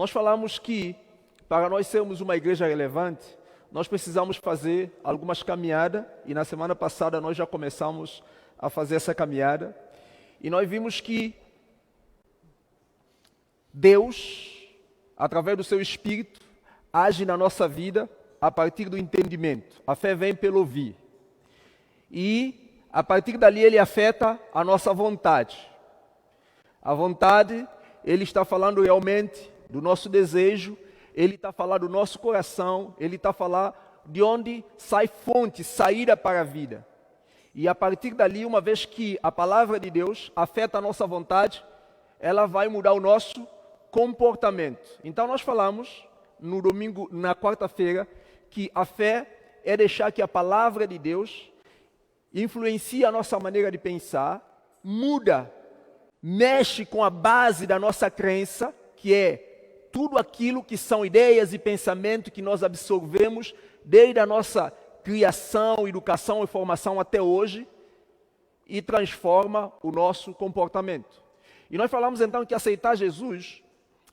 Nós falamos que para nós sermos uma igreja relevante, nós precisamos fazer algumas caminhadas, e na semana passada nós já começamos a fazer essa caminhada, e nós vimos que Deus, através do seu Espírito, age na nossa vida a partir do entendimento. A fé vem pelo ouvir. E a partir dali ele afeta a nossa vontade. A vontade, ele está falando realmente do nosso desejo, ele está falando do nosso coração, ele está falando de onde sai fonte, saída para a vida. E a partir dali, uma vez que a palavra de Deus afeta a nossa vontade, ela vai mudar o nosso comportamento. Então nós falamos no domingo, na quarta-feira, que a fé é deixar que a palavra de Deus influencie a nossa maneira de pensar, muda, mexe com a base da nossa crença, que é tudo aquilo que são ideias e pensamentos que nós absorvemos desde a nossa criação, educação e formação até hoje, e transforma o nosso comportamento. E nós falamos então que aceitar Jesus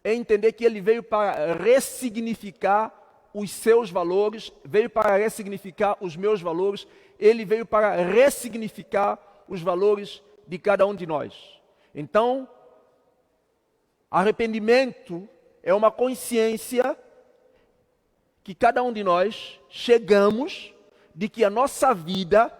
é entender que ele veio para ressignificar os seus valores, veio para ressignificar os meus valores, ele veio para ressignificar os valores de cada um de nós. Então, arrependimento é uma consciência que cada um de nós chegamos de que a nossa vida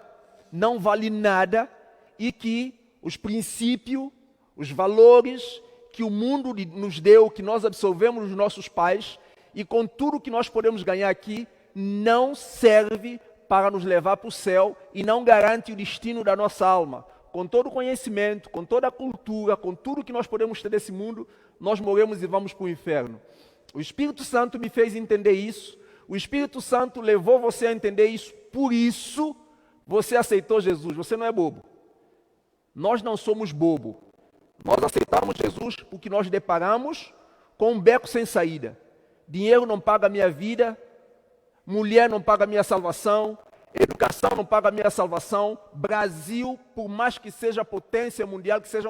não vale nada e que os princípios, os valores que o mundo nos deu, que nós absorvemos dos nossos pais, e com tudo que nós podemos ganhar aqui, não serve para nos levar para o céu e não garante o destino da nossa alma. Com todo o conhecimento, com toda a cultura, com tudo que nós podemos ter desse mundo, nós morremos e vamos para o inferno. O Espírito Santo me fez entender isso, o Espírito Santo levou você a entender isso, por isso você aceitou Jesus, você não é bobo. Nós não somos bobo. Nós aceitamos Jesus porque nós deparamos com um beco sem saída. Dinheiro não paga a minha vida, mulher não paga a minha salvação, educação não paga a minha salvação, Brasil, por mais que seja potência mundial, que seja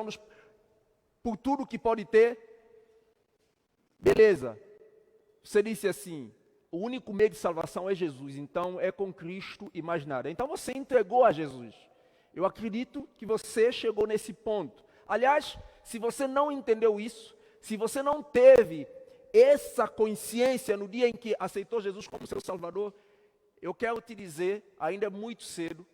por tudo que pode ter, beleza. Você disse assim, o único meio de salvação é Jesus, então é com Cristo e mais nada. Então você entregou a Jesus. Eu acredito que você chegou nesse ponto. Aliás, se você não entendeu isso, se você não teve essa consciência no dia em que aceitou Jesus como seu Salvador, eu quero te dizer, ainda é muito cedo,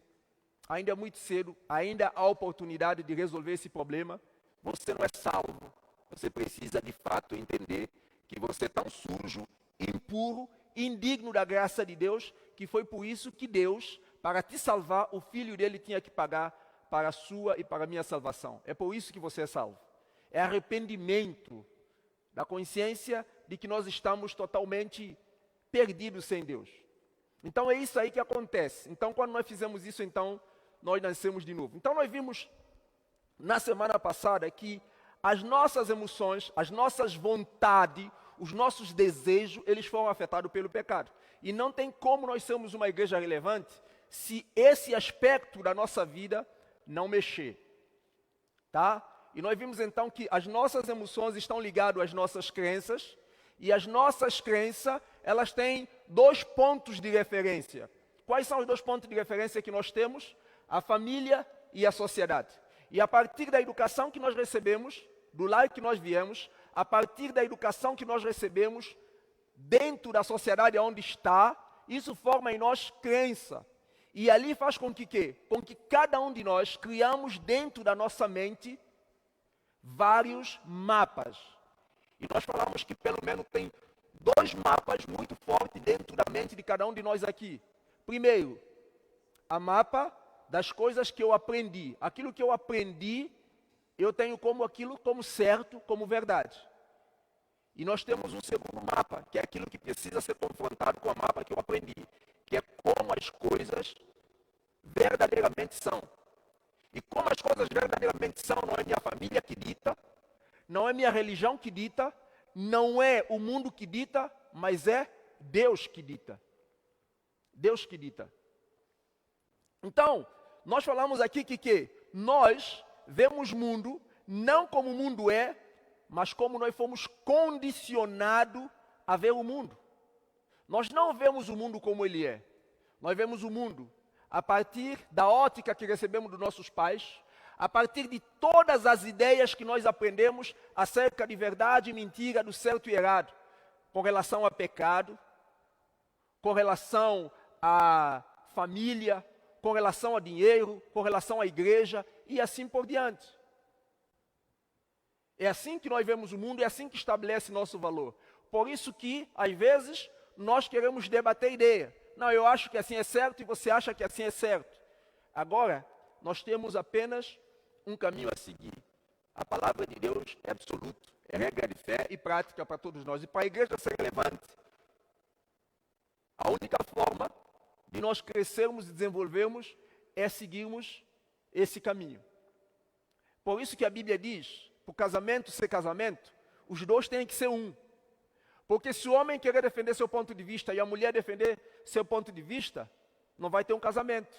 ainda há oportunidade de resolver esse problema. Você não é salvo. Você precisa de fato entender que você é tão sujo, impuro, indigno da graça de Deus, que foi por isso que Deus, para te salvar, o Filho dele tinha que pagar para a sua e para a minha salvação. É por isso que você é salvo. É arrependimento da consciência de que nós estamos totalmente perdidos sem Deus. Então é isso aí que acontece. Então quando nós fizemos isso, então nós nascemos de novo. Então nós vimos na semana passada que as nossas emoções, as nossas vontades, os nossos desejos, eles foram afetados pelo pecado. E não tem como nós sermos uma igreja relevante se esse aspecto da nossa vida não mexer, tá? E nós vimos então que as nossas emoções estão ligadas às nossas crenças, e as nossas crenças, elas têm 2 pontos de referência. Quais são os 2 pontos de referência que nós temos? A família e a sociedade. E a partir da educação que nós recebemos, do lar que nós viemos, a partir da educação que nós recebemos, dentro da sociedade onde está, isso forma em nós crença. E ali faz com que quê? Com que cada um de nós criamos dentro da nossa mente vários mapas. E nós falamos que pelo menos tem 2 mapas muito fortes dentro da mente de cada um de nós aqui. Primeiro, a mapa das coisas que eu aprendi. Aquilo que eu aprendi, eu tenho como aquilo como certo, como verdade. E nós temos um segundo mapa, que é aquilo que precisa ser confrontado com o mapa que eu aprendi, que é como as coisas verdadeiramente são. E como as coisas verdadeiramente são, não é minha família que dita, não é minha religião que dita, não é o mundo que dita, mas é Deus que dita. Deus que dita. Então, nós falamos aqui que nós vemos o mundo não como o mundo é, mas como nós fomos condicionados a ver o mundo. Nós não vemos o mundo como ele é. Nós vemos o mundo a partir da ótica que recebemos dos nossos pais, a partir de todas as ideias que nós aprendemos acerca de verdade e mentira, do certo e errado, com relação a pecado, com relação à família, com relação a dinheiro, com relação à igreja e assim por diante. É assim que nós vemos o mundo, é assim que estabelece nosso valor. Por isso que, às vezes, nós queremos debater ideia. Não, eu acho que assim é certo e você acha que assim é certo. Agora, nós temos apenas um caminho a seguir. A palavra de Deus é absoluta, é regra de fé e prática para todos nós. E para a igreja ser relevante, a única forma de nós crescermos e desenvolvermos é seguirmos esse caminho. Por isso que a Bíblia diz, para o casamento ser casamento, os dois têm que ser um. Porque se o homem querer defender seu ponto de vista e a mulher defender seu ponto de vista, não vai ter um casamento.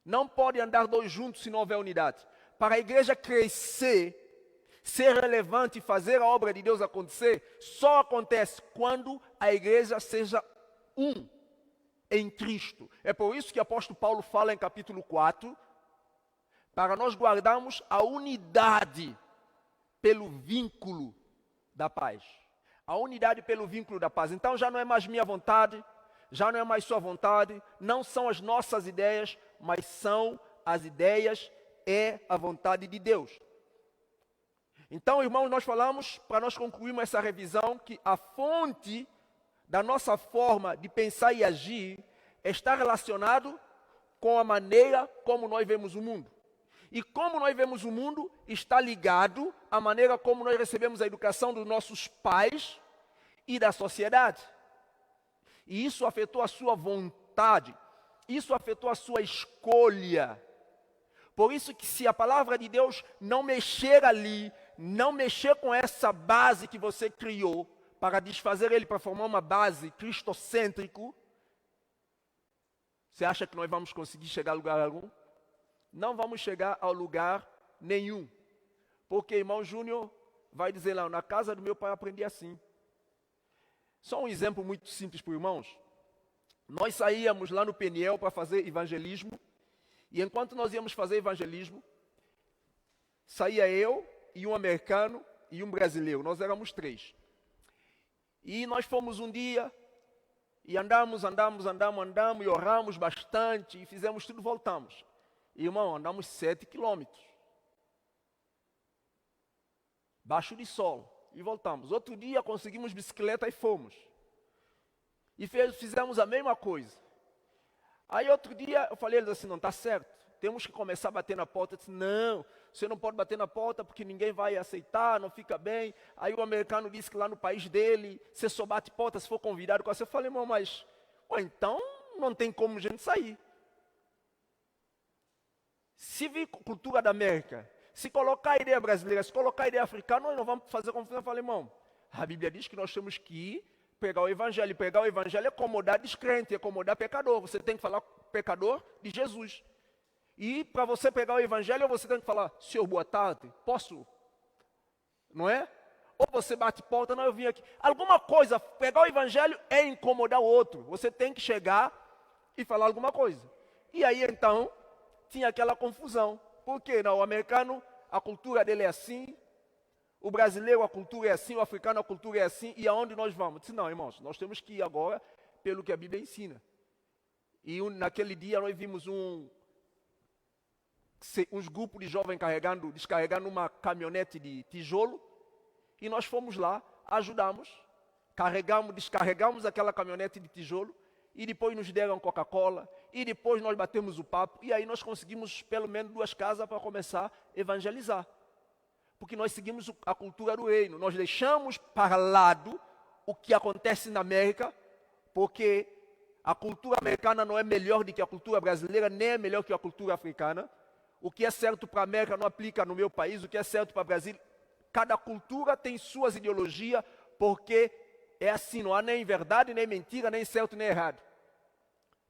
Não pode andar dois juntos se não houver unidade. Para a igreja crescer, ser relevante e fazer a obra de Deus acontecer, só acontece quando a igreja seja um em Cristo. É por isso que o apóstolo Paulo fala em capítulo 4, para nós guardarmos a unidade pelo vínculo da paz. A unidade pelo vínculo da paz. Então já não é mais minha vontade, já não é mais sua vontade, não são as nossas ideias, mas são as ideias, é a vontade de Deus. Então, irmãos, nós falamos, para nós concluirmos essa revisão, que a fonte da nossa forma de pensar e agir está relacionado com a maneira como nós vemos o mundo. E como nós vemos o mundo está ligado à maneira como nós recebemos a educação dos nossos pais e da sociedade. E isso afetou a sua vontade, isso afetou a sua escolha. Por isso que se a palavra de Deus não mexer ali, não mexer com essa base que você criou, para desfazer ele, para formar uma base cristocêntrico, você acha que nós vamos conseguir chegar a lugar algum? Não vamos chegar a lugar nenhum. Porque irmão Júnior vai dizer lá, na casa do meu pai eu aprendi assim. Só um exemplo muito simples para os irmãos. Nós saíamos lá no Peniel para fazer evangelismo. E enquanto nós íamos fazer evangelismo, saía eu e um americano e um brasileiro. Nós éramos 3. E nós fomos um dia e andamos e oramos bastante e fizemos tudo, voltamos. Irmão, andamos 7 quilômetros. Baixo de sol. E voltamos. Outro dia conseguimos bicicleta e fomos. E fizemos a mesma coisa. Aí outro dia eu falei assim, não está certo. Temos que começar a bater na porta. Eu disse, não, você não pode bater na porta porque ninguém vai aceitar, não fica bem. Aí o americano disse que lá no país dele, você só bate porta se for convidado. Eu falei, irmão, mas então não tem como a gente sair. Se vir cultura da América, se colocar a ideia brasileira, se colocar a ideia africana, nós não vamos fazer confusão. Eu falei, irmão, a Bíblia diz que nós temos que ir pregar o Evangelho. Pregar o Evangelho é acomodar descrente, é acomodar pecador. Você tem que falar pecador de Jesus. E para você pregar o Evangelho, você tem que falar, senhor, boa tarde, posso? Não é? Ou você bate porta, não, eu vim aqui. Alguma coisa, pregar o Evangelho é incomodar o outro. Você tem que chegar e falar alguma coisa. E aí então, tinha aquela confusão. Por quê? Não, o americano, a cultura dele é assim, o brasileiro, a cultura é assim, o africano, a cultura é assim, e aonde nós vamos? Eu disse, não, irmãos, nós temos que ir agora pelo que a Bíblia ensina. E naquele dia nós vimos uns grupos de jovens descarregando uma caminhonete de tijolo, e nós fomos lá, ajudamos, descarregamos aquela caminhonete de tijolo, e depois nos deram Coca-Cola, e depois nós batemos o papo, e aí nós conseguimos pelo menos 2 casas para começar a evangelizar. Porque nós seguimos a cultura do reino, nós deixamos para lado o que acontece na América, porque a cultura americana não é melhor do que a cultura brasileira, nem é melhor que a cultura africana. O que é certo para a América não aplica no meu país, o que é certo para o Brasil. Cada cultura tem suas ideologias, porque é assim, não há nem verdade, nem mentira, nem certo, nem errado.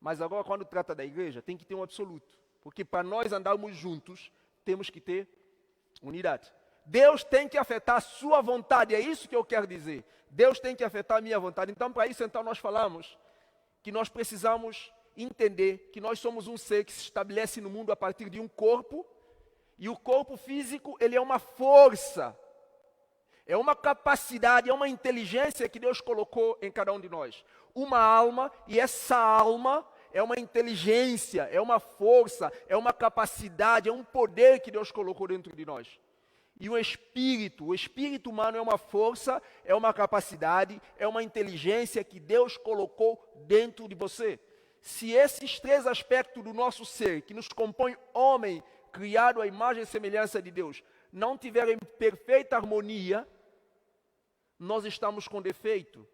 Mas agora, quando trata da igreja, tem que ter um absoluto. Porque para nós andarmos juntos, temos que ter unidade. Deus tem que afetar a sua vontade, é isso que eu quero dizer. Deus tem que afetar a minha vontade. Então, para isso, então, nós falamos que nós precisamos entender que nós somos um ser que se estabelece no mundo a partir de um corpo, e o corpo físico, ele é uma força, é uma capacidade, é uma inteligência que Deus colocou em cada um de nós. Uma alma, e essa alma é uma inteligência, é uma força, é uma capacidade, é um poder que Deus colocou dentro de nós. E o espírito humano é uma força, é uma capacidade, é uma inteligência que Deus colocou dentro de você. Se esses três aspectos do nosso ser, que nos compõe homem, criado à imagem e semelhança de Deus, não tiverem perfeita harmonia, nós estamos com defeito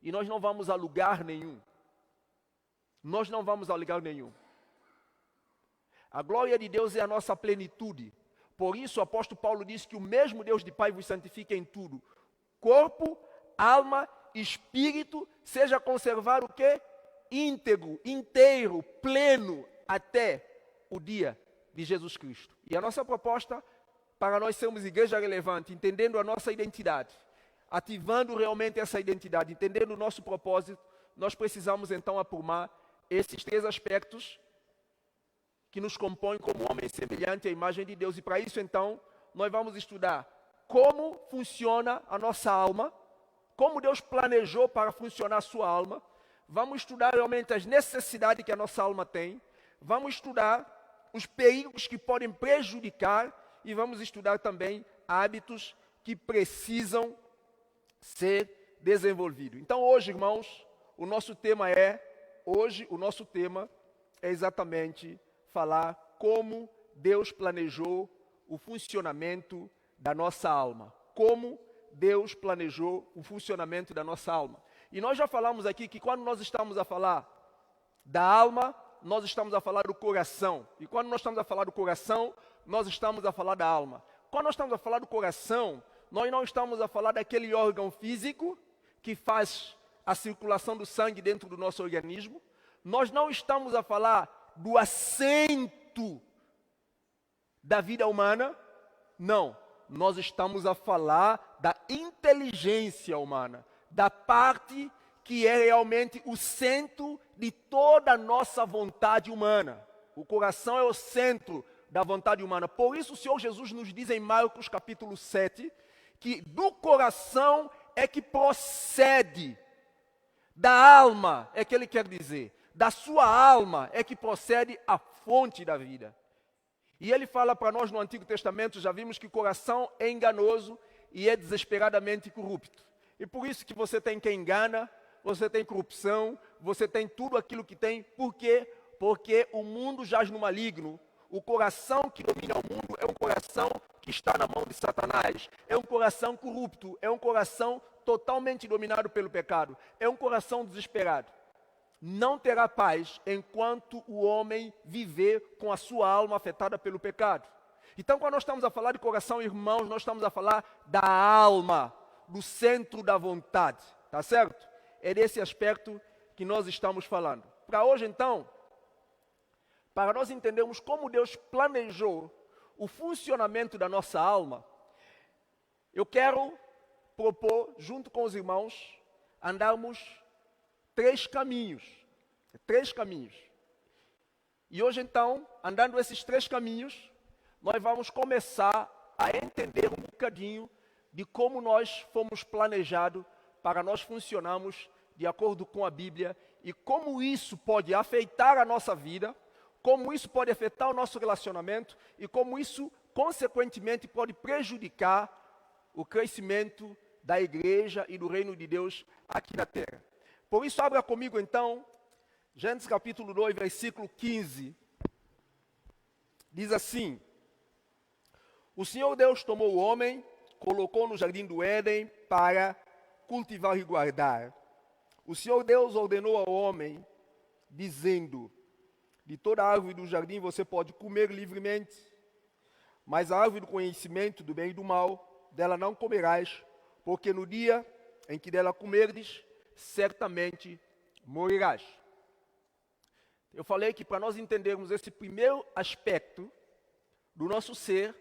e nós não vamos a lugar nenhum. Nós não vamos a lugar nenhum. A glória de Deus é a nossa plenitude. Por isso o apóstolo Paulo diz que o mesmo Deus de Pai vos santifica em tudo. Corpo, alma, espírito, seja conservado o quê? Íntegro, inteiro, pleno, até o dia de Jesus Cristo. E a nossa proposta, para nós sermos igreja relevante, entendendo a nossa identidade, ativando realmente essa identidade, entendendo o nosso propósito, nós precisamos então aprumar esses três aspectos que nos compõem como homem semelhante à imagem de Deus. E para isso então, nós vamos estudar como funciona a nossa alma, como Deus planejou para funcionar a sua alma. Vamos estudar realmente as necessidades que a nossa alma tem. Vamos estudar os perigos que podem prejudicar e vamos estudar também hábitos que precisam ser desenvolvidos. Então hoje, irmãos, o nosso tema é exatamente falar como Deus planejou o funcionamento da nossa alma. Como Deus planejou o funcionamento da nossa alma. E nós já falamos aqui que quando nós estamos a falar da alma, nós estamos a falar do coração. E quando nós estamos a falar do coração, nós estamos a falar da alma. Quando nós estamos a falar do coração, nós não estamos a falar daquele órgão físico que faz a circulação do sangue dentro do nosso organismo. Nós não estamos a falar do assento da vida humana. Não, nós estamos a falar da inteligência humana, da parte que é realmente o centro de toda a nossa vontade humana. O coração é o centro da vontade humana. Por isso o Senhor Jesus nos diz em Marcos capítulo 7, que do coração é que procede, da alma é que ele quer dizer, da sua alma é que procede a fonte da vida. E ele fala para nós no Antigo Testamento, já vimos que o coração é enganoso e é desesperadamente corrupto. E por isso que você tem quem engana, você tem corrupção, você tem tudo aquilo que tem. Por quê? Porque o mundo jaz no maligno. O coração que domina o mundo é um coração que está na mão de Satanás. É um coração corrupto, é um coração totalmente dominado pelo pecado. É um coração desesperado. Não terá paz enquanto o homem viver com a sua alma afetada pelo pecado. Então, quando nós estamos a falar de coração, irmãos, nós estamos a falar da alma, do centro da vontade, tá certo? É desse aspecto que nós estamos falando. Para hoje, então, para nós entendermos como Deus planejou o funcionamento da nossa alma, eu quero propor, junto com os irmãos, andarmos três caminhos. E hoje, então, andando esses três caminhos, nós vamos começar a entender um bocadinho de como nós fomos planejados para nós funcionarmos de acordo com a Bíblia e como isso pode afetar a nossa vida, como isso pode afetar o nosso relacionamento e como isso, consequentemente, pode prejudicar o crescimento da igreja e do reino de Deus aqui na terra. Por isso, abra comigo então, Gênesis capítulo 2, versículo 15. Diz assim: o Senhor Deus tomou o homem, colocou no jardim do Éden para cultivar e guardar. O Senhor Deus ordenou ao homem, dizendo: de toda árvore do jardim você pode comer livremente, mas a árvore do conhecimento do bem e do mal, dela não comerás, porque no dia em que dela comerdes, certamente morirás. Eu falei que para nós entendermos esse primeiro aspecto do nosso ser,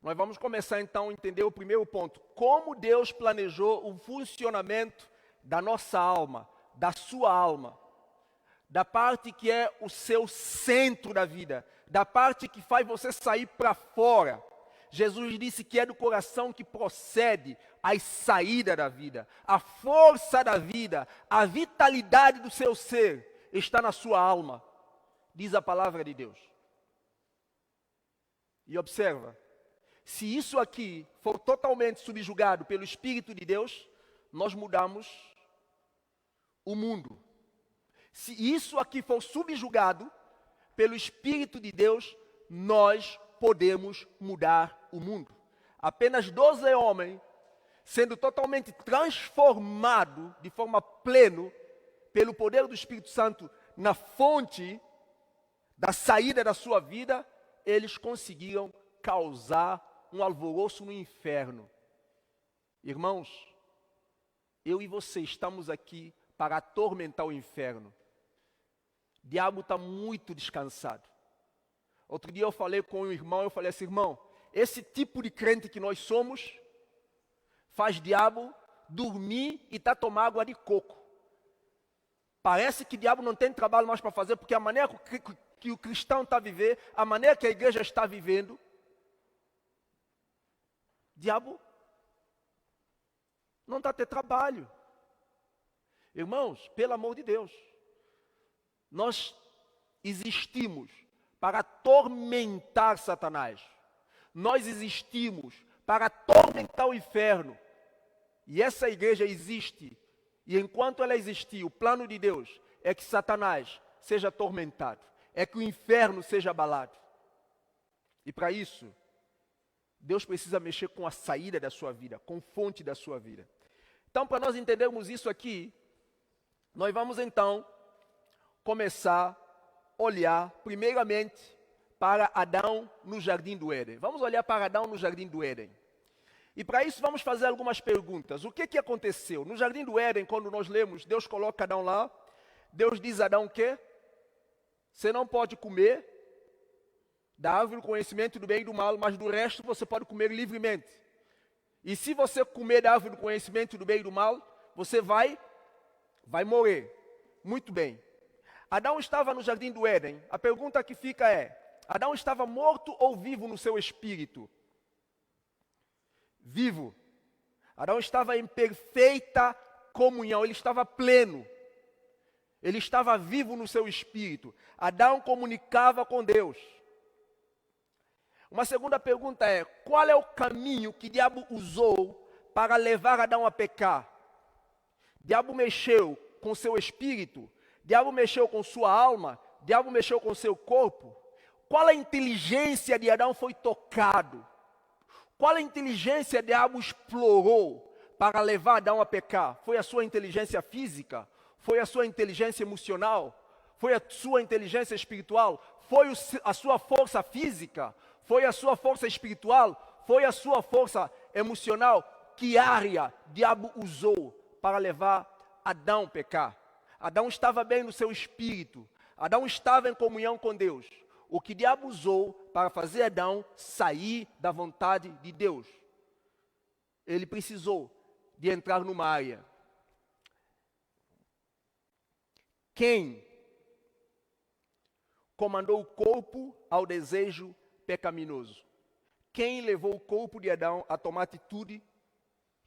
Nós vamos começar então a entender o primeiro ponto. Como Deus planejou o funcionamento da nossa alma, da sua alma. Da parte que é o seu centro da vida. Da parte que faz você sair para fora. Jesus disse que é do coração que procede a saída da vida. A força da vida, a vitalidade do seu ser está na sua alma. Diz a palavra de Deus. E observa. Se isso aqui for totalmente subjugado pelo Espírito de Deus, nós mudamos o mundo. Se isso aqui for subjugado pelo Espírito de Deus, nós podemos mudar o mundo. Apenas 12 homens, sendo totalmente transformados de forma plena pelo poder do Espírito Santo na fonte da saída da sua vida, eles conseguiram causar um alvoroço no inferno. Irmãos, eu e você estamos aqui para atormentar o inferno. O diabo está muito descansado. Outro dia eu falei com um irmão, eu falei assim, irmão, esse tipo de crente que nós somos, faz diabo dormir e tomar água de coco. Parece que o diabo não tem trabalho mais para fazer, porque a maneira que o cristão está vivendo, a maneira que a igreja está vivendo, diabo não está a ter trabalho. Irmãos, pelo amor de Deus, nós existimos para atormentar Satanás. Nós existimos para atormentar o inferno. E essa igreja existe. E enquanto ela existir, o plano de Deus é que Satanás seja atormentado. É que o inferno seja abalado. E para isso, Deus precisa mexer com a saída da sua vida, com a fonte da sua vida. Então, para nós entendermos isso aqui, nós vamos então começar a olhar primeiramente para Adão no Jardim do Éden. Vamos olhar para Adão no Jardim do Éden. E para isso vamos fazer algumas perguntas. O que aconteceu? No Jardim do Éden, quando nós lemos, Deus coloca Adão lá. Deus diz a Adão o quê? Você não pode comer da árvore do conhecimento do bem e do mal, mas do resto você pode comer livremente. E se você comer da árvore do conhecimento do bem e do mal, você vai morrer. Muito bem. Adão estava no Jardim do Éden. A pergunta que fica é, Adão estava morto ou vivo no seu espírito? Vivo. Adão estava em perfeita comunhão, ele estava pleno. Ele estava vivo no seu espírito. Adão comunicava com Deus. Uma segunda pergunta é, qual é o caminho que o diabo usou para levar Adão a pecar? O diabo mexeu com seu espírito, o diabo mexeu com sua alma, o diabo mexeu com seu corpo. Qual a inteligência de Adão foi tocado? Qual a inteligência o diabo explorou para levar Adão a pecar? Foi a sua inteligência física? Foi a sua inteligência emocional? Foi a sua inteligência espiritual? Foi a sua força física? Foi a sua força espiritual? Foi a sua força emocional? Que área o diabo usou para levar Adão a pecar? Adão estava bem no seu espírito. Adão estava em comunhão com Deus. O que o diabo usou para fazer Adão sair da vontade de Deus? Ele precisou de entrar numa área. Quem comandou o corpo ao desejo pecaminoso? Quem levou o corpo de Adão a tomar a atitude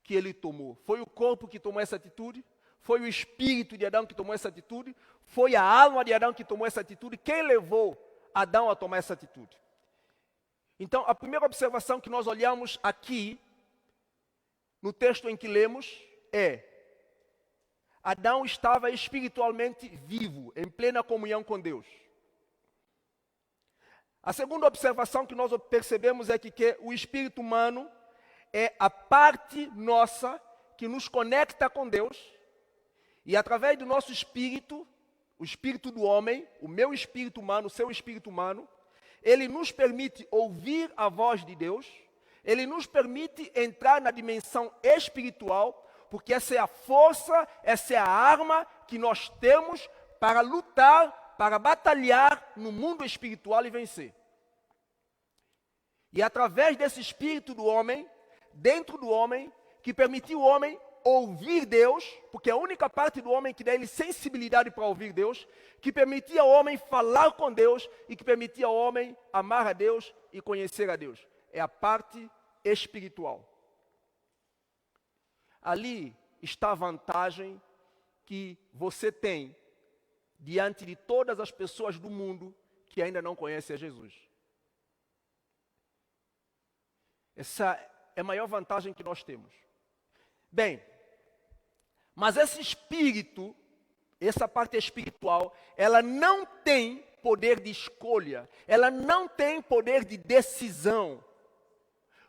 que ele tomou? Foi o corpo que tomou essa atitude? Foi o espírito de Adão que tomou essa atitude? Foi a alma de Adão que tomou essa atitude? Quem levou Adão a tomar essa atitude? Então, a primeira observação que nós olhamos aqui, no texto em que lemos, é: Adão estava espiritualmente vivo, em plena comunhão com Deus. A segunda observação que nós percebemos é que o espírito humano é a parte nossa que nos conecta com Deus, e através do nosso espírito, o espírito do homem, o meu espírito humano, o seu espírito humano, ele nos permite ouvir a voz de Deus, ele nos permite entrar na dimensão espiritual, porque essa é a força, essa é a arma que nós temos para lutar, para batalhar no mundo espiritual e vencer. E através desse espírito do homem, dentro do homem, que permitiu o homem ouvir Deus, porque a única parte do homem que dá ele sensibilidade para ouvir Deus, que permitia ao homem falar com Deus e que permitia ao homem amar a Deus e conhecer a Deus. É a parte espiritual. Ali está a vantagem que você tem diante de todas as pessoas do mundo que ainda não conhecem a Jesus. Essa é a maior vantagem que nós temos. Bem, mas esse espírito, essa parte espiritual, ela não tem poder de escolha, ela não tem poder de decisão.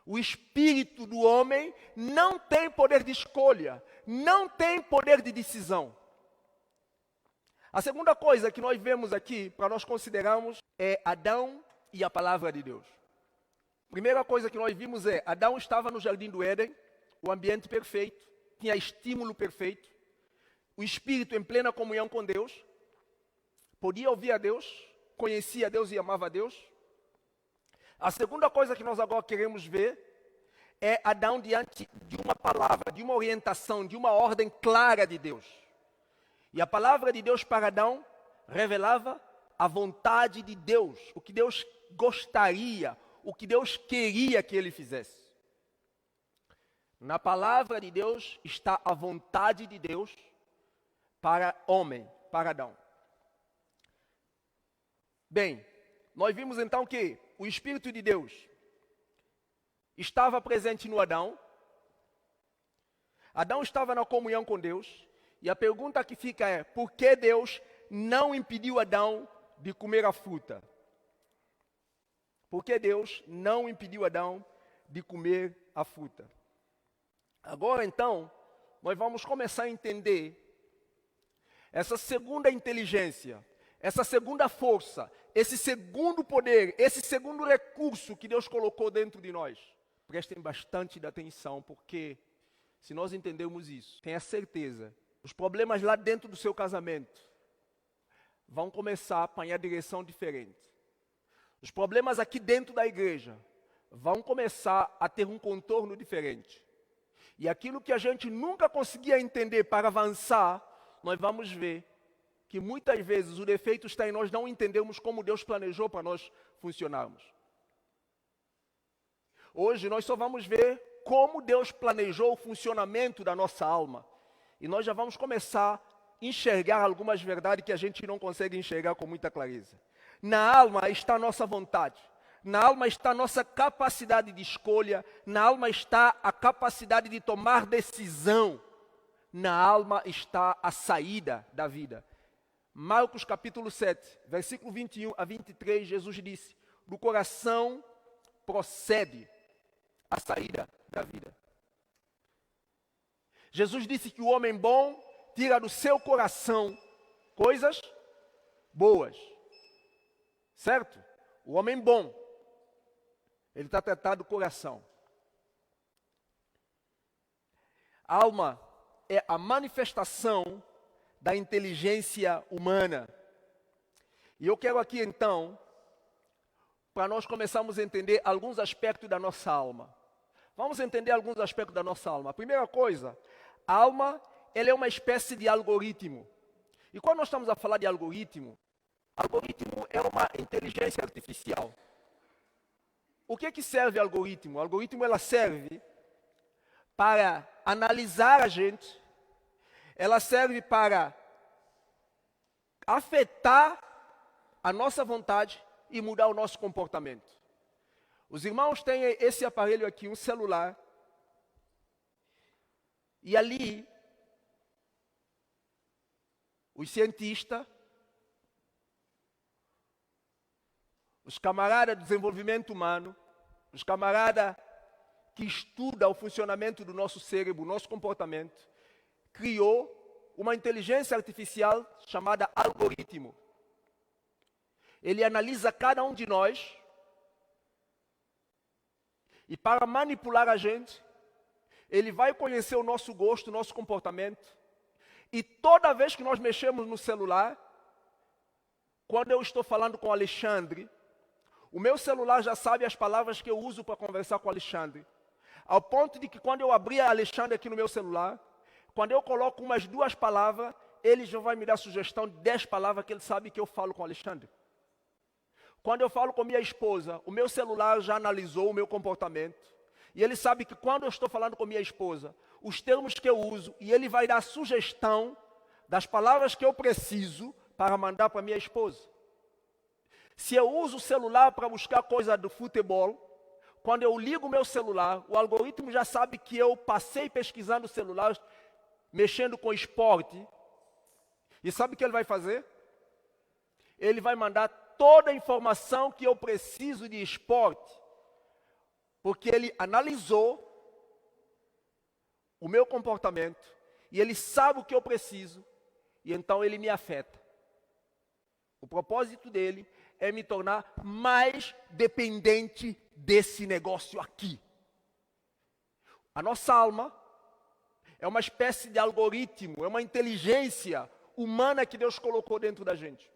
O espírito do homem não tem poder de escolha, não tem poder de decisão. A segunda coisa que nós vemos aqui, para nós considerarmos, é Adão e a palavra de Deus. Primeira coisa que nós vimos é, Adão estava no jardim do Éden, o ambiente perfeito, tinha estímulo perfeito, o espírito em plena comunhão com Deus, podia ouvir a Deus, conhecia a Deus e amava a Deus. A segunda coisa que nós agora queremos ver é Adão diante de uma palavra, de uma orientação, de uma ordem clara de Deus. E a palavra de Deus para Adão revelava a vontade de Deus, o que Deus gostaria, o que Deus queria que ele fizesse. Na palavra de Deus está a vontade de Deus para homem, para Adão. Bem, nós vimos então que o Espírito de Deus estava presente no Adão. Adão estava na comunhão com Deus. E a pergunta que fica é, por que Deus não impediu Adão de comer a fruta? Por que Deus não impediu Adão de comer a fruta? Agora então, nós vamos começar a entender essa segunda inteligência, essa segunda força, esse segundo poder, esse segundo recurso que Deus colocou dentro de nós. Prestem bastante atenção, porque se nós entendermos isso, tenha certeza, os problemas lá dentro do seu casamento vão começar a apanhar direção diferente. Os problemas aqui dentro da igreja vão começar a ter um contorno diferente. E aquilo que a gente nunca conseguia entender para avançar, nós vamos ver que muitas vezes o defeito está em nós não entendermos como Deus planejou para nós funcionarmos. Hoje nós só vamos ver como Deus planejou o funcionamento da nossa alma. E nós já vamos começar a enxergar algumas verdades que a gente não consegue enxergar com muita clareza. Na alma está a nossa vontade. Na alma está a nossa capacidade de escolha. Na alma está a capacidade de tomar decisão. Na alma está a saída da vida. Marcos capítulo 7, versículo 21 a 23, Jesus disse, do coração procede a saída da vida. Jesus disse que o homem bom tira do seu coração coisas boas. Certo? O homem bom, ele está tratado do coração. A alma é a manifestação da inteligência humana. E eu quero aqui então, para nós começarmos a entender alguns aspectos da nossa alma. Vamos entender alguns aspectos da nossa alma. A primeira coisa, a alma, ela é uma espécie de algoritmo. E quando nós estamos a falar de algoritmo é uma inteligência artificial. O que serve algoritmo? O algoritmo ela serve para analisar a gente, ela serve para afetar a nossa vontade e mudar o nosso comportamento. Os irmãos têm esse aparelho aqui, um celular, e ali os cientistas, os camaradas do desenvolvimento humano, os camaradas que estudam o funcionamento do nosso cérebro, o nosso comportamento, criou uma inteligência artificial chamada algoritmo. Ele analisa cada um de nós e para manipular a gente, ele vai conhecer o nosso gosto, o nosso comportamento. E toda vez que nós mexemos no celular, quando eu estou falando com o Alexandre, O meu celular já sabe as palavras que eu uso para conversar com o Alexandre. Ao ponto de que quando eu abrir a Alexandre aqui no meu celular, quando eu coloco umas 2 palavras, ele já vai me dar sugestão de 10 palavras que ele sabe que eu falo com o Alexandre. Quando eu falo com minha esposa, o meu celular já analisou o meu comportamento. E ele sabe que quando eu estou falando com minha esposa, os termos que eu uso, e ele vai dar sugestão das palavras que eu preciso para mandar para minha esposa. Se eu uso o celular para buscar coisa do futebol, quando eu ligo o meu celular, o algoritmo já sabe que eu passei pesquisando o celular, mexendo com esporte. E sabe o que ele vai fazer? Ele vai mandar toda a informação que eu preciso de esporte, porque ele analisou o meu comportamento, e ele sabe o que eu preciso, e então ele me afeta. O propósito dele é me tornar mais dependente desse negócio aqui. A nossa alma é uma espécie de algoritmo, é uma inteligência humana que Deus colocou dentro da gente.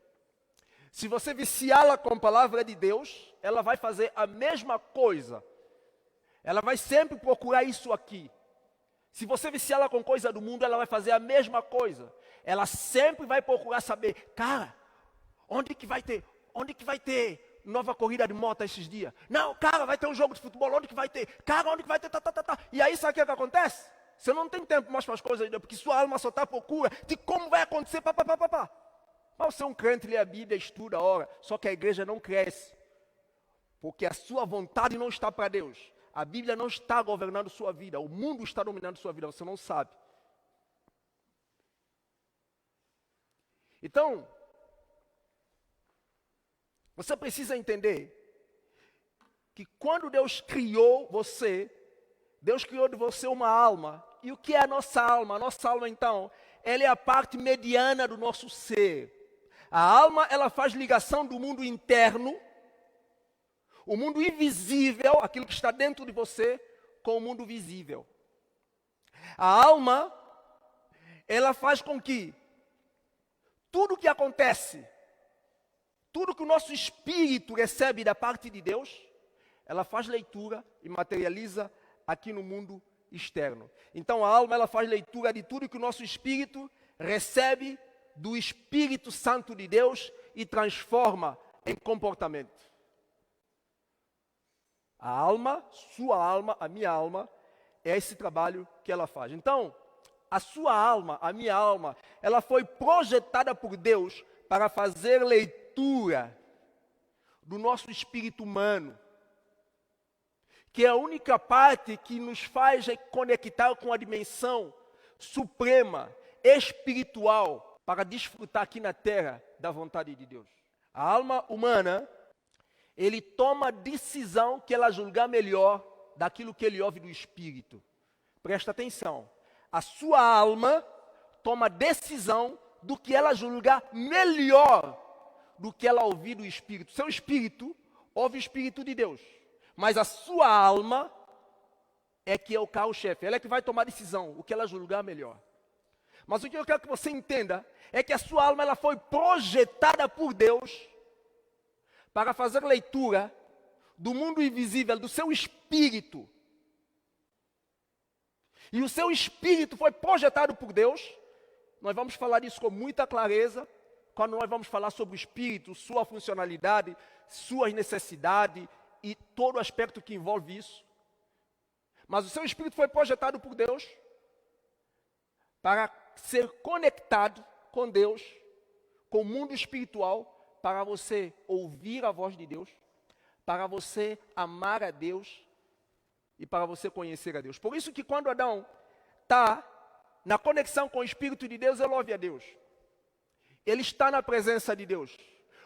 Se você viciá-la com a palavra de Deus, ela vai fazer a mesma coisa. Ela vai sempre procurar isso aqui. Se você viciá-la com coisa do mundo, ela vai fazer a mesma coisa. Ela sempre vai procurar saber, cara, onde que vai ter nova corrida de moto esses dias? Não, cara, vai ter um jogo de futebol, onde que vai ter? Cara, onde que vai ter? E aí sabe o que acontece? Você não tem tempo mais para as coisas, porque sua alma só está à procura de como vai acontecer, Mas você é um crente, lê a Bíblia, estuda a hora, só que a igreja não cresce. Porque a sua vontade não está para Deus. A Bíblia não está governando sua vida, o mundo está dominando sua vida, você não sabe. Então, você precisa entender que quando Deus criou você, Deus criou de você uma alma. E o que é a nossa alma? A nossa alma, então, ela é a parte mediana do nosso ser. A alma, ela faz ligação do mundo interno, o mundo invisível, aquilo que está dentro de você, com o mundo visível. A alma, ela faz com que tudo que acontece, tudo que o nosso espírito recebe da parte de Deus, ela faz leitura e materializa aqui no mundo externo. Então a alma, ela faz leitura de tudo que o nosso espírito recebe do Espírito Santo de Deus e transforma em comportamento. A alma, sua alma, a minha alma, é esse trabalho que ela faz. Então, a sua alma, a minha alma, ela foi projetada por Deus para fazer leitura do nosso espírito humano, que é a única parte que nos faz conectar com a dimensão suprema, espiritual, para desfrutar aqui na terra da vontade de Deus. A alma humana, ele toma decisão que ela julgar melhor daquilo que ele ouve do Espírito. Presta atenção. A sua alma toma decisão do que ela julgar melhor do que ela ouvir do Espírito. Seu Espírito ouve o Espírito de Deus. Mas a sua alma é que é o carro-chefe. Ela é que vai tomar decisão, o que ela julgar melhor. Mas o que eu quero que você entenda é que a sua alma, ela foi projetada por Deus para fazer leitura do mundo invisível, do seu espírito. E o seu espírito foi projetado por Deus. Nós vamos falar disso com muita clareza, quando nós vamos falar sobre o espírito, sua funcionalidade, suas necessidades e todo o aspecto que envolve isso. Mas o seu espírito foi projetado por Deus para ser conectado com Deus, com o mundo espiritual, para você ouvir a voz de Deus, para você amar a Deus e para você conhecer a Deus. Por isso que quando Adão está na conexão com o Espírito de Deus, ele ouve a Deus. Ele está na presença de Deus.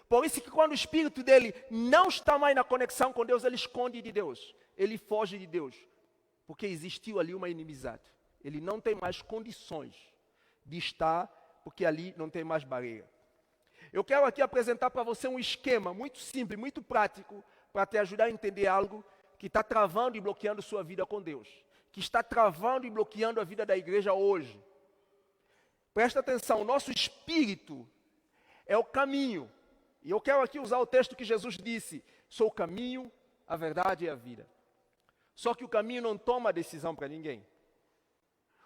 Por isso que quando o Espírito dele não está mais na conexão com Deus, ele esconde de Deus. Ele foge de Deus. Porque existiu ali uma inimizade. Ele não tem mais condições de estar, porque ali não tem mais barreira. Eu quero aqui apresentar para você um esquema muito simples, muito prático, para te ajudar a entender algo que está travando e bloqueando sua vida com Deus. Que está travando e bloqueando a vida da igreja hoje. Presta atenção, o nosso espírito é o caminho. E eu quero aqui usar o texto que Jesus disse: sou o caminho, a verdade e a vida. Só que o caminho não toma decisão para ninguém.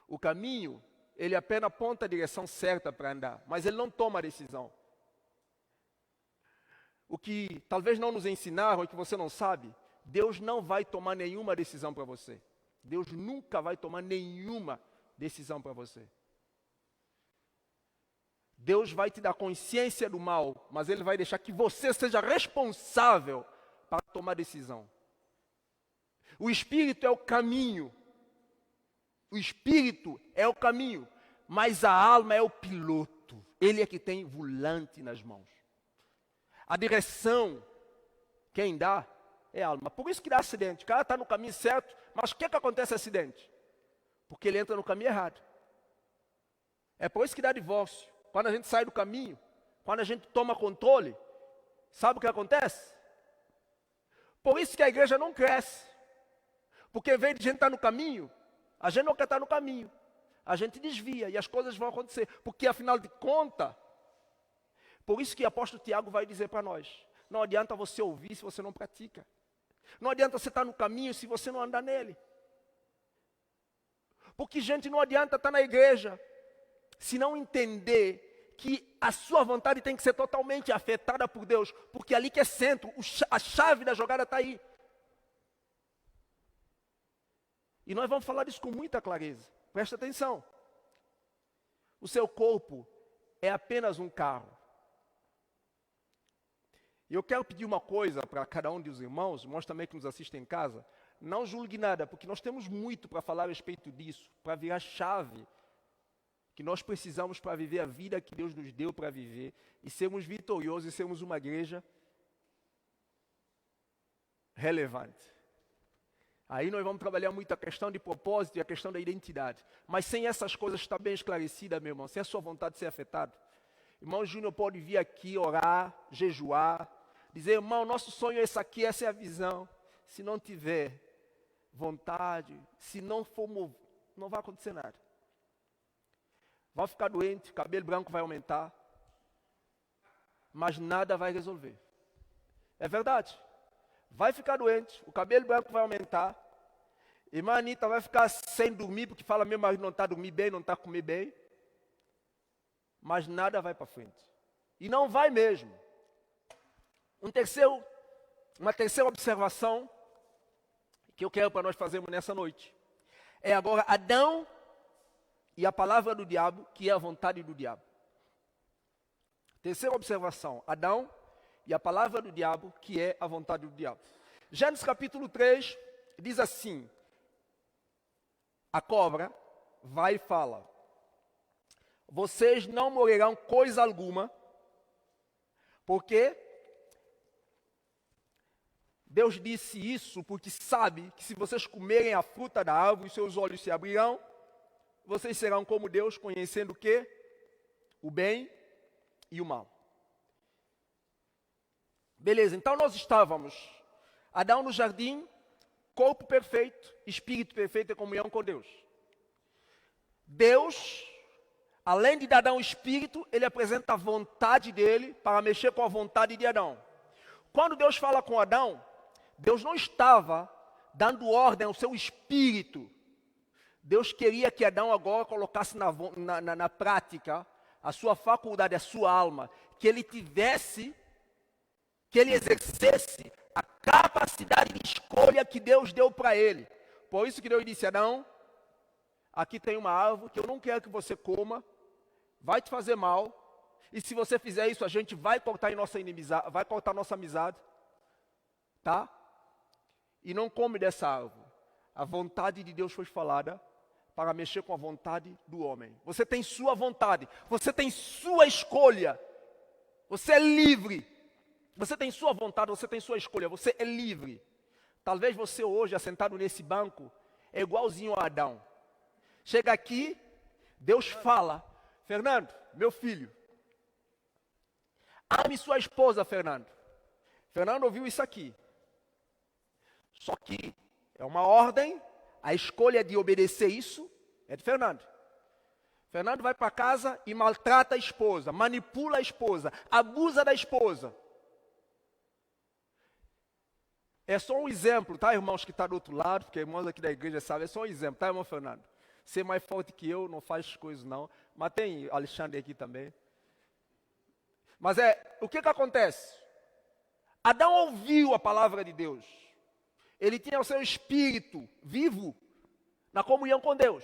O caminho, ele apenas aponta a direção certa para andar, mas ele não toma a decisão. O que talvez não nos ensinaram e que você não sabe, Deus não vai tomar nenhuma decisão para você. Deus nunca vai tomar nenhuma decisão para você. Deus vai te dar consciência do mal, mas Ele vai deixar que você seja responsável para tomar decisão. O Espírito é o caminho. O Espírito é o caminho, mas a alma é o piloto. Ele é que tem volante nas mãos. A direção, quem dá, é a alma. Por isso que dá acidente. O cara está no caminho certo, mas o que acontece acidente? Porque ele entra no caminho errado. É por isso que dá divórcio. Quando a gente sai do caminho, quando a gente toma controle, sabe o que acontece? Por isso que a igreja não cresce. Porque em vez de a gente estar no caminho, a gente não quer estar no caminho. A gente desvia e as coisas vão acontecer. Porque afinal de contas, por isso que o apóstolo Tiago vai dizer para nós: não adianta você ouvir se você não pratica. Não adianta você estar no caminho se você não andar nele. Porque, gente, não adianta estar na igreja se não entender que a sua vontade tem que ser totalmente afetada por Deus, porque ali que é centro, a chave da jogada está aí. E nós vamos falar disso com muita clareza. Presta atenção. O seu corpo é apenas um carro. E eu quero pedir uma coisa para cada um dos irmãos também que nos assistem em casa: não julgue nada, porque nós temos muito para falar a respeito disso, para virar chave que nós precisamos para viver a vida que Deus nos deu para viver e sermos vitoriosos e sermos uma igreja relevante. Aí nós vamos trabalhar muito a questão de propósito e a questão da identidade. Mas sem essas coisas estar bem esclarecida, meu irmão, sem a sua vontade de ser afetada, irmão Júnior pode vir aqui orar, jejuar, dizer: irmão, nosso sonho é esse aqui, essa é a visão. Se não tiver vontade, se não for movido, não vai acontecer nada. Vai ficar doente, cabelo branco vai aumentar, mas nada vai resolver. É verdade. Vai ficar doente, o cabelo branco vai aumentar, irmã Anitta vai ficar sem dormir, porque fala: meu marido não está dormindo bem, não está comendo bem, mas nada vai para frente. E não vai mesmo. Uma terceira observação que eu quero para nós fazermos nessa noite é agora Adão e a palavra do diabo, que é a vontade do diabo. Terceira observação: Adão e a palavra do diabo, que é a vontade do diabo. Gênesis capítulo 3 diz assim: a cobra vai e fala: vocês não morrerão coisa alguma, porque Deus disse isso porque sabe que se vocês comerem a fruta da árvore, seus olhos se abrirão, vocês serão como Deus, conhecendo o quê? O bem e o mal. Beleza, então nós estávamos, Adão no jardim, corpo perfeito, espírito perfeito e comunhão com Deus. Deus, além de dar a Adão o espírito, ele apresenta a vontade dele para mexer com a vontade de Adão. Quando Deus fala com Adão, Deus não estava dando ordem ao seu espírito. Deus queria que Adão agora colocasse na prática a sua faculdade, a sua alma, que ele exercesse a capacidade de escolha que Deus deu para ele. Por isso que Deus disse: Adão, aqui tem uma árvore que eu não quero que você coma, vai te fazer mal, e se você fizer isso, a gente vai cortar nossa inimizade, vai cortar nossa amizade, tá? E não come dessa árvore. A vontade de Deus foi falada para mexer com a vontade do homem. Você tem sua vontade, você tem sua escolha, você é livre. Você tem sua vontade, você tem sua escolha, você é livre. Talvez você hoje, assentado nesse banco, é igualzinho a Adão. Chega aqui, Deus fala: Fernando, meu filho, ame sua esposa, Fernando. Fernando ouviu isso aqui. Só que é uma ordem, a escolha de obedecer isso é de Fernando. Fernando vai para casa e maltrata a esposa, manipula a esposa, abusa da esposa. É só um exemplo, tá, irmãos que estão do outro lado, porque irmãos aqui da igreja sabem, é só um exemplo, tá, irmão Fernando? Ser mais forte que eu, não faz coisas não. Mas tem Alexandre aqui também. Mas o que acontece? Adão ouviu a palavra de Deus. Ele tinha o seu espírito vivo na comunhão com Deus.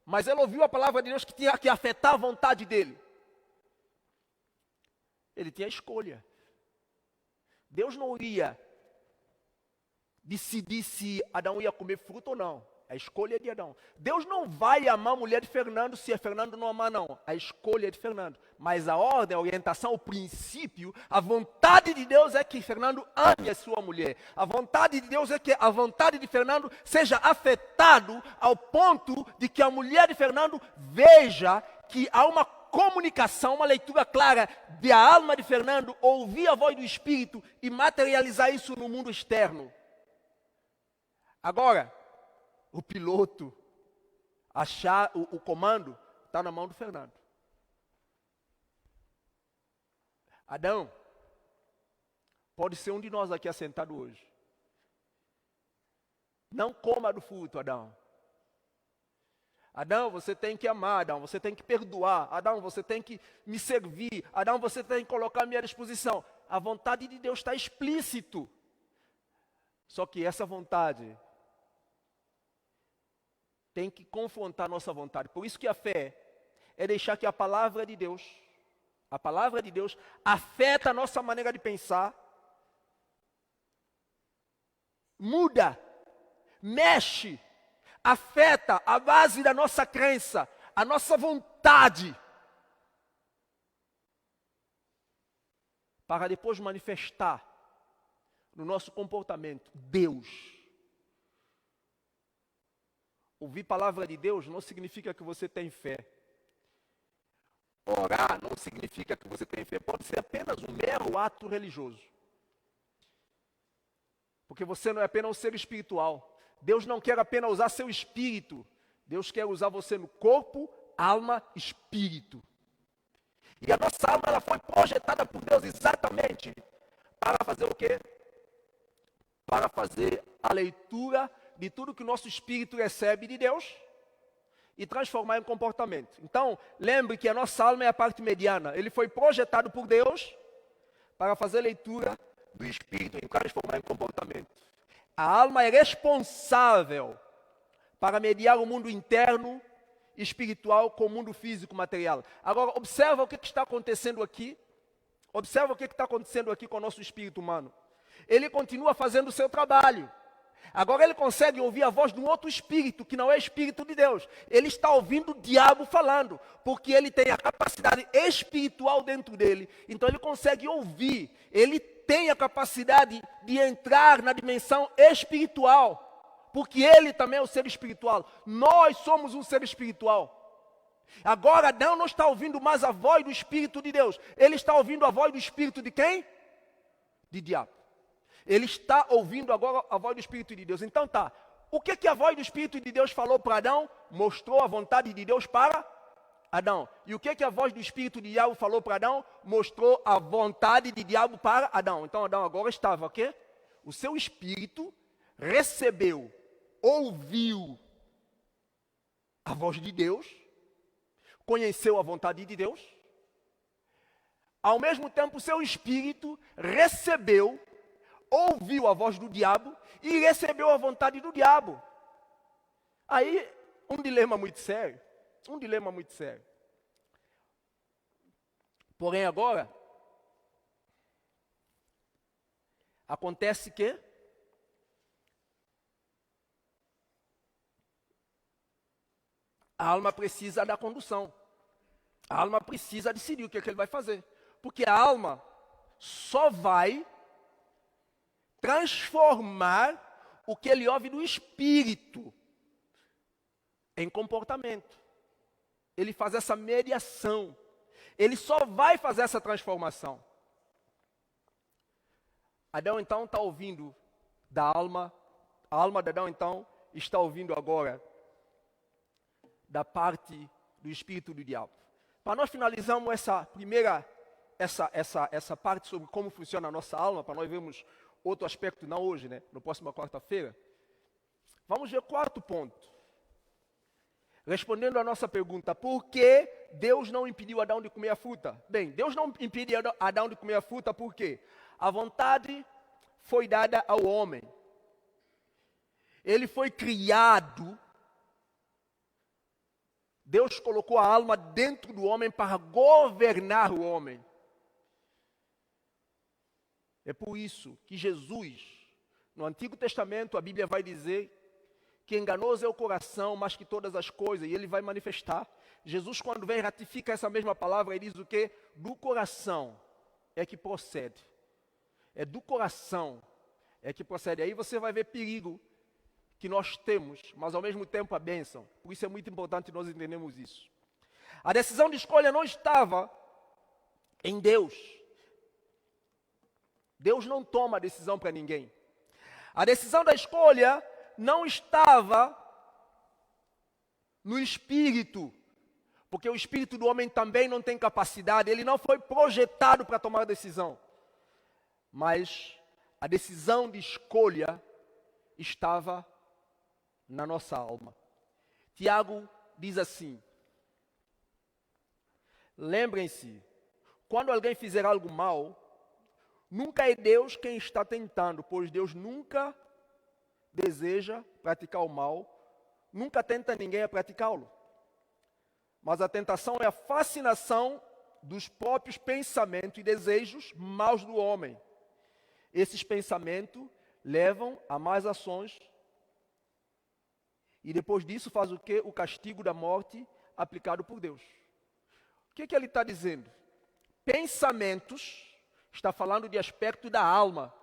Mas ele ouviu a palavra de Deus que tinha que afetar a vontade dele. Ele tinha escolha. Deus não iria decidir se Adão ia comer fruto ou não. A escolha é de Adão. Deus não vai amar a mulher de Fernando se a Fernando não amar, não. A escolha é de Fernando. Mas a ordem, a orientação, o princípio, a vontade de Deus é que Fernando ame a sua mulher. A vontade de Deus é que a vontade de Fernando seja afetado ao ponto de que a mulher de Fernando veja que há uma comunicação, uma leitura clara da alma de Fernando, ouvir a voz do Espírito e materializar isso no mundo externo. Agora, o piloto, o comando, está na mão do Fernando. Adão, pode ser um de nós aqui assentado hoje. Não coma do fruto, Adão. Adão, você tem que amar, Adão, você tem que perdoar. Adão, você tem que me servir. Adão, você tem que colocar à minha disposição. A vontade de Deus está explícito. Só que essa vontade tem que confrontar a nossa vontade. Por isso que a fé é deixar que a palavra de Deus afeta a nossa maneira de pensar, muda, mexe, afeta a base da nossa crença, a nossa vontade, para depois manifestar no nosso comportamento Deus. Ouvir palavra de Deus não significa que você tem fé. Orar não significa que você tem fé. Pode ser apenas um mero ato religioso. Porque você não é apenas um ser espiritual. Deus não quer apenas usar seu espírito. Deus quer usar você no corpo, alma, espírito. E a nossa alma ela foi projetada por Deus exatamente para fazer o quê? Para fazer a leitura de tudo que o nosso espírito recebe de Deus e transformar em comportamento. Então, lembre que a nossa alma é a parte mediana. Ele foi projetado por Deus para fazer leitura do espírito e transformar em comportamento. A alma é responsável para mediar o mundo interno e espiritual com o mundo físico material. Agora, observa o que está acontecendo aqui. Observa o que está acontecendo aqui com o nosso espírito humano. Ele continua fazendo o seu trabalho. Agora ele consegue ouvir a voz de um outro espírito, que não é espírito de Deus. Ele está ouvindo o diabo falando, porque ele tem a capacidade espiritual dentro dele. Então ele consegue ouvir, ele tem a capacidade de entrar na dimensão espiritual, porque ele também é um ser espiritual. Nós somos um ser espiritual. Agora Adão não está ouvindo mais a voz do Espírito de Deus. Ele está ouvindo a voz do Espírito de quem? De diabo. Ele está ouvindo agora a voz do Espírito de Deus. Então tá, o que a voz do Espírito de Deus falou para Adão? Mostrou a vontade de Deus para Adão. E o que a voz do Espírito de diabo falou para Adão? Mostrou a vontade de diabo para Adão. Então Adão agora estava o quê? O seu espírito recebeu, ouviu a voz de Deus, conheceu a vontade de Deus. Ao mesmo tempo, o seu espírito recebeu, ouviu a voz do diabo e recebeu a vontade do diabo. Aí, um dilema muito sério. Porém, agora, acontece que a alma precisa da condução. A alma precisa decidir o que ele vai fazer. Porque a alma só vai transformar o que ele ouve do espírito em comportamento. Ele faz essa mediação. Ele só vai fazer essa transformação. Adão então está ouvindo da alma. A alma de Adão então está ouvindo agora da parte do espírito do diabo. Para nós finalizarmos essa primeira, essa parte sobre como funciona a nossa alma, para nós vermos outro aspecto, não hoje, né? Na próxima quarta-feira. Vamos ver o quarto ponto. Respondendo à nossa pergunta, por que Deus não impediu Adão de comer a fruta? Bem, Deus não impediu Adão de comer a fruta porque a vontade foi dada ao homem. Ele foi criado. Deus colocou a alma dentro do homem para governar o homem. É por isso que Jesus, no Antigo Testamento, a Bíblia vai dizer que enganoso é o coração, mais que todas as coisas, e ele vai manifestar. Jesus, quando vem, ratifica essa mesma palavra e diz o quê? Do coração é que procede. É do coração é que procede. Aí você vai ver perigo que nós temos, mas ao mesmo tempo a bênção. Por isso é muito importante nós entendermos isso. A decisão de escolha não estava em Deus. Deus não toma decisão para ninguém. A decisão da escolha não estava no espírito, porque o espírito do homem também não tem capacidade, ele não foi projetado para tomar decisão. Mas a decisão de escolha estava na nossa alma. Tiago diz assim: lembrem-se, quando alguém fizer algo mal, nunca é Deus quem está tentando, pois Deus nunca deseja praticar o mal, nunca tenta ninguém a praticá-lo. Mas a tentação é a fascinação dos próprios pensamentos e desejos maus do homem. Esses pensamentos levam a mais ações e depois disso faz o quê? O castigo da morte aplicado por Deus. O que ele está dizendo? Pensamentos, está falando de aspecto da alma.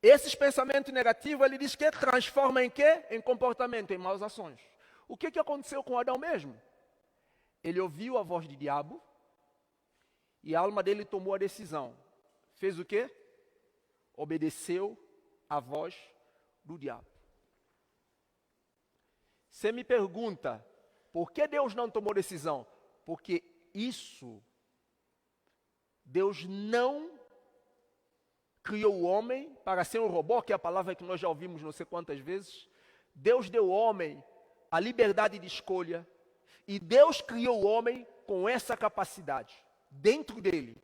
Esses pensamentos negativos, ele diz que transforma em quê? Em comportamento, em maus ações. O que aconteceu com Adão mesmo? Ele ouviu a voz do diabo e a alma dele tomou a decisão. Fez o quê? Obedeceu à voz do diabo. Você me pergunta, por que Deus não tomou decisão? Porque isso, Deus não criou o homem para ser um robô, que é a palavra que nós já ouvimos não sei quantas vezes. Deus deu ao homem a liberdade de escolha e Deus criou o homem com essa capacidade. Dentro dele,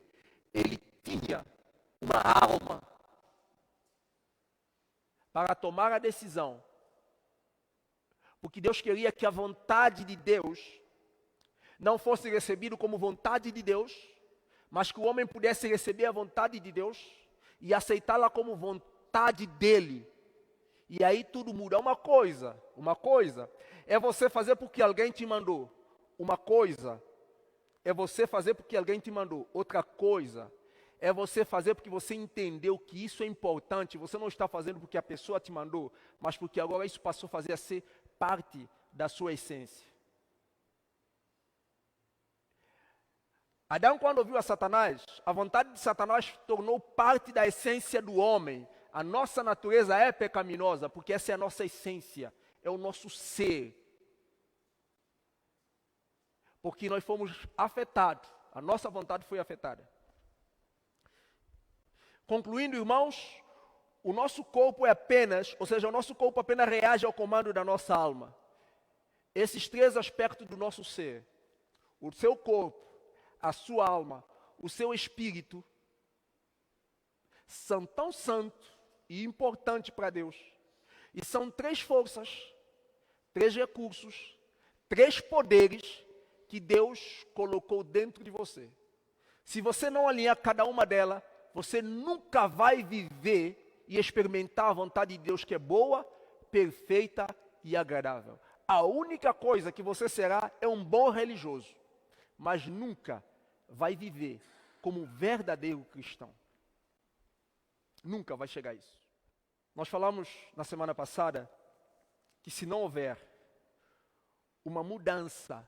ele tinha uma alma para tomar a decisão. Porque Deus queria que a vontade de Deus não fosse recebida como vontade de Deus, mas que o homem pudesse receber a vontade de Deus e aceitá-la como vontade dele. E aí tudo muda. Uma coisa é você fazer porque alguém te mandou. Uma coisa é você fazer porque alguém te mandou. Outra coisa é você fazer porque você entendeu que isso é importante. Você não está fazendo porque a pessoa te mandou, mas porque agora isso passou a ser parte da sua essência. Adão, quando ouviu a Satanás, a vontade de Satanás tornou parte da essência do homem. A nossa natureza é pecaminosa, porque essa é a nossa essência, é o nosso ser. Porque nós fomos afetados, a nossa vontade foi afetada. Concluindo, irmãos, o nosso corpo é apenas, ou seja, o nosso corpo apenas reage ao comando da nossa alma. Esses três aspectos do nosso ser, o seu corpo, a sua alma, o seu espírito, são tão santos e importantes para Deus. E são três forças, três recursos, três poderes que Deus colocou dentro de você. Se você não alinhar cada uma delas, você nunca vai viver e experimentar a vontade de Deus que é boa, perfeita e agradável. A única coisa que você será é um bom religioso, mas nunca vai viver como um verdadeiro cristão. Nunca vai chegar a isso. Nós falamos na semana passada que se não houver uma mudança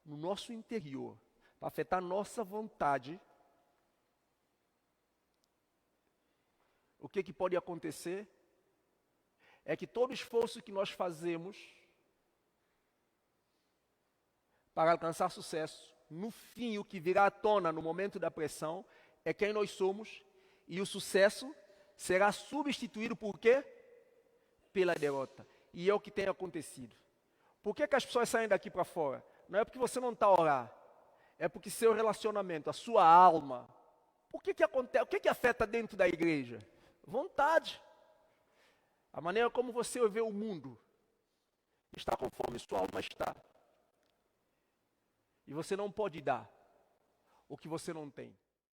no nosso interior para afetar nossa vontade, o que pode acontecer é que todo esforço que nós fazemos para alcançar sucesso no fim, o que virá à tona no momento da pressão é quem nós somos, e o sucesso será substituído por quê? Pela derrota. E é o que tem acontecido. Por que as pessoas saem daqui para fora? Não é porque você não está a orar, é porque seu relacionamento, a sua alma, o que acontece? O que afeta dentro da igreja? Vontade. A maneira como você vê o mundo está conforme sua alma está. E você não pode dar o que você não tem.